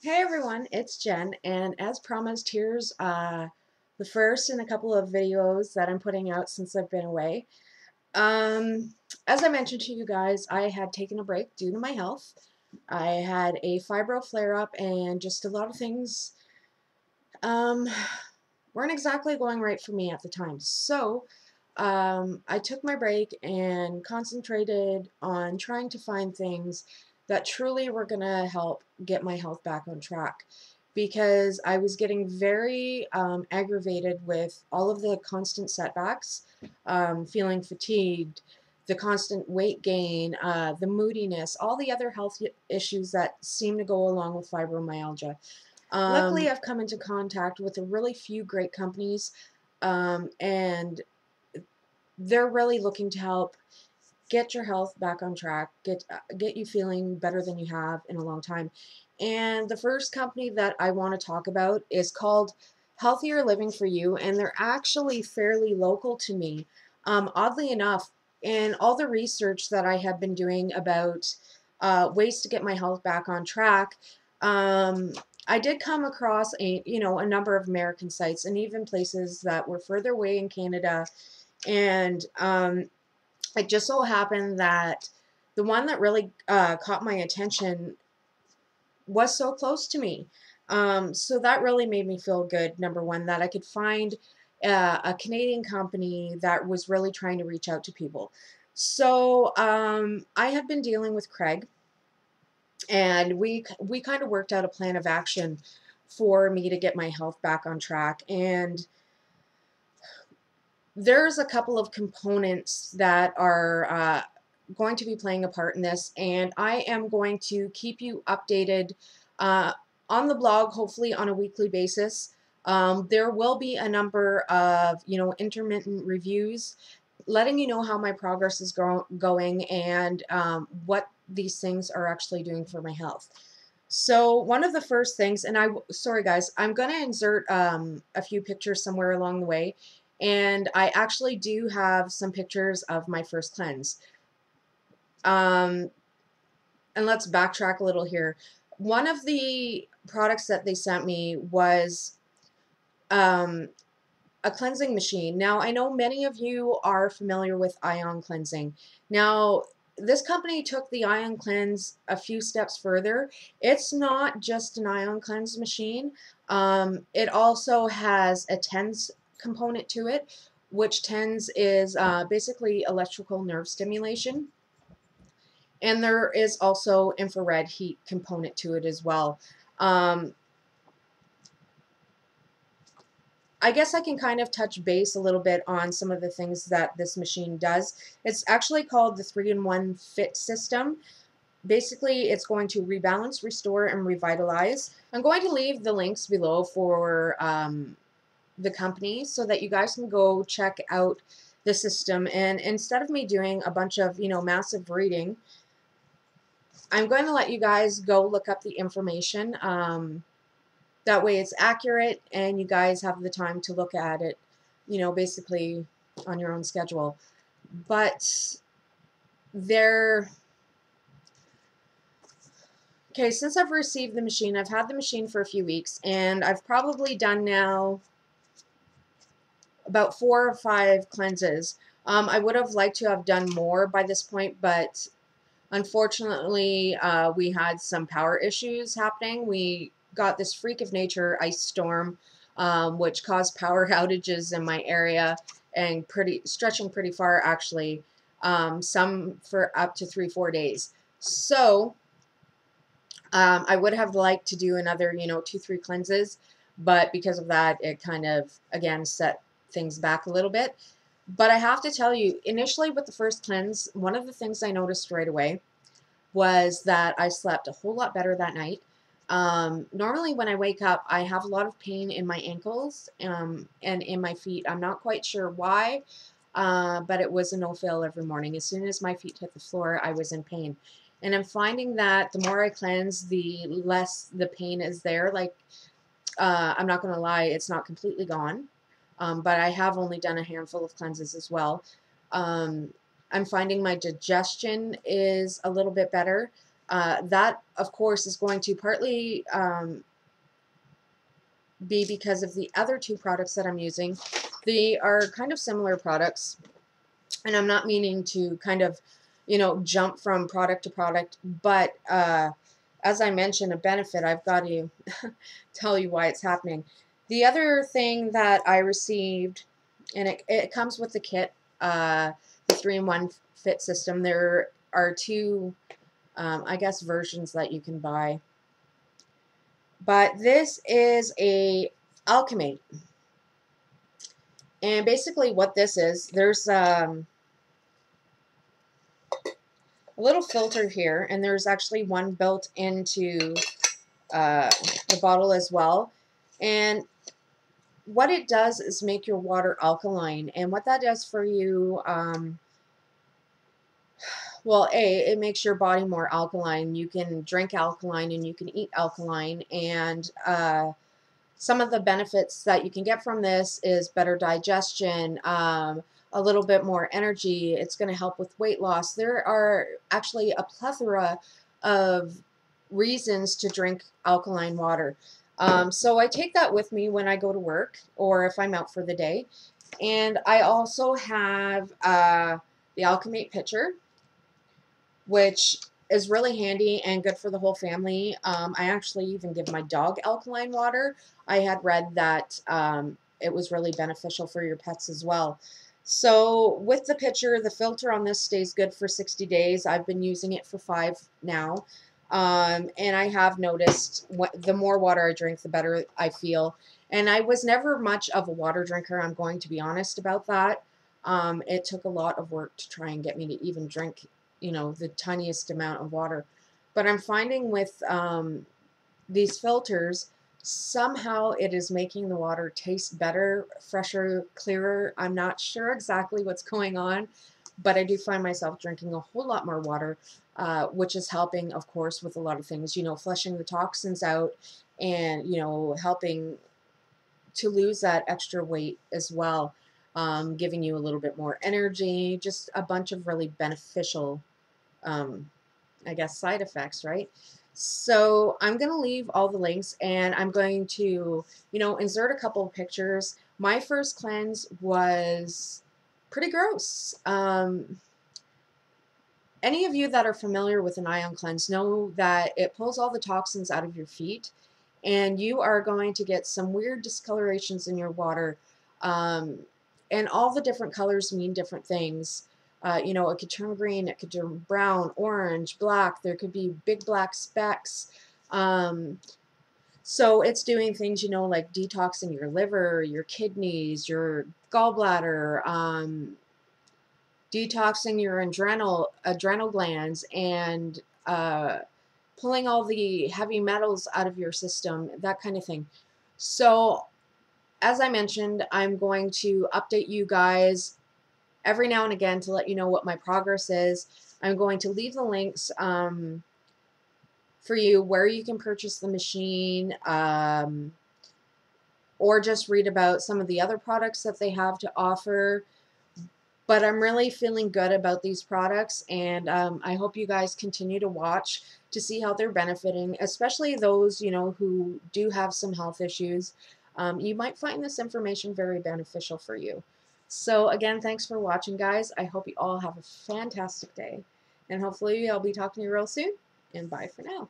Hey everyone, it's Jen, and as promised, here's the first in a couple of videos that I'm putting out since I've been away. As I mentioned to you guys, I had taken a break due to my health. I had a fibro flare-up and just a lot of things um, weren't exactly going right for me at the time. So I took my break and concentrated on trying to find things that truly were going to help get my health back on track because I was getting very aggravated with all of the constant setbacks, feeling fatigued, the constant weight gain, the moodiness, all the other health issues that seem to go along with fibromyalgia. Luckily, I've come into contact with a really few great companies, and they're really looking to help get your health back on track, get you feeling better than you have in a long time. And the first company that I want to talk about is called Healthier Living for You, and they're actually fairly local to me. Oddly enough, in all the research that I have been doing about ways to get my health back on track, I did come across a number of American sites and even places that were further away in Canada, and it just so happened that the one that really caught my attention was so close to me. So that really made me feel good, number one, that I could find a Canadian company that was really trying to reach out to people. So I have been dealing with Craig, and we kind of worked out a plan of action for me to get my health back on track. And there's a couple of components that are going to be playing a part in this, and I am going to keep you updated on the blog, hopefully on a weekly basis. There will be a number of, intermittent reviews letting you know how my progress is going and what these things are actually doing for my health. So one of the first things, and sorry guys, I'm going to insert a few pictures somewhere along the way, and I actually do have some pictures of my first cleanse. And let's backtrack a little here. One of the products that they sent me was a cleansing machine. Now, I know many of you are familiar with ion cleansing. Now, this company took the ion cleanse a few steps further. It's not just an ion cleanse machine. It also has a TENS component to it, which TENS is basically electrical nerve stimulation. And there is also infrared heat component to it as well. I guess I can kind of touch base a little bit on some of the things that this machine does. It's actually called the 3-in-1 Fit System. Basically, it's going to rebalance, restore, and revitalize. I'm going to leave the links below for the company so that you guys can go check out the system. And instead of me doing a bunch of, massive reading, I'm going to let you guys go look up the information. That way it's accurate and you guys have the time to look at it, basically on your own schedule. But okay, since I've received the machine, I've had the machine for a few weeks, and I've probably done now about 4 or 5 cleanses. I would have liked to have done more by this point, but unfortunately, we had some power issues happening. We got this freak of nature ice storm, which caused power outages in my area and stretching pretty far, actually, some for up to 3-4 days. So I would have liked to do another, 2-3 cleanses, but because of that, it kind of, again, set things back a little bit. But I have to tell you, initially with the first cleanse, one of the things I noticed right away was that I slept a whole lot better that night. Normally when I wake up, I have a lot of pain in my ankles and in my feet. I'm not quite sure why, but it was a no-fail every morning. As soon as my feet hit the floor, I was in pain. And I'm finding that the more I cleanse, the less the pain is there. Like, I'm not going to lie, it's not completely gone, but I have only done a handful of cleanses as well. I'm finding my digestion is a little bit better. That, of course, is going to partly be because of the other two products that I'm using. They are kind of similar products, and I'm not meaning to kind of, jump from product to product, but as I mentioned, a benefit, I've got to tell you why it's happening. The other thing that I received, and it comes with the kit, the 3-in-1 fit system. There are two, I guess, versions that you can buy. But this is a Alkamate. And basically what this is, there's a little filter here, and there's actually one built into the bottle as well. And what it does is make your water alkaline. And what that does for you, well, it makes your body more alkaline. You can drink alkaline and you can eat alkaline. And some of the benefits that you can get from this is better digestion, a little bit more energy. It's going to help with weight loss. There are actually a plethora of reasons to drink alkaline water. So I take that with me when I go to work or if I'm out for the day. And I also have the Alkapitcher, which is really handy and good for the whole family. I actually even give my dog alkaline water. I had read that it was really beneficial for your pets as well. So with the pitcher, the filter on this stays good for 60 days. I've been using it for 5 now. And I have noticed the more water I drink, the better I feel. And I was never much of a water drinker. I'm going to be honest about that. It took a lot of work to try and get me to even drink, the tiniest amount of water. But I'm finding with these filters, somehow it is making the water taste better, fresher, clearer. I'm not sure exactly what's going on, but I do find myself drinking a whole lot more water, which is helping, of course, with a lot of things, flushing the toxins out and, helping to lose that extra weight as well, giving you a little bit more energy, just a bunch of really beneficial I guess, side effects, right? So I'm going to leave all the links, and I'm going to, insert a couple of pictures. My first cleanse was pretty gross. Any of you that are familiar with an ion cleanse know that it pulls all the toxins out of your feet, and you are going to get some weird discolorations in your water. And all the different colors mean different things. It could turn green, it could turn brown, orange, black. There could be big black specks. So it's doing things, like detoxing your liver, your kidneys, your gallbladder, detoxing your adrenal glands, and pulling all the heavy metals out of your system, that kind of thing. So as I mentioned, I'm going to update you guys every now and again to let you know what my progress is. I'm going to leave the links for you where you can purchase the machine, or just read about some of the other products that they have to offer. But I'm really feeling good about these products, and I hope you guys continue to watch to see how they're benefiting, especially those, who do have some health issues. You might find this information very beneficial for you. So again, thanks for watching, guys. I hope you all have a fantastic day, and hopefully I'll be talking to you real soon, and bye for now.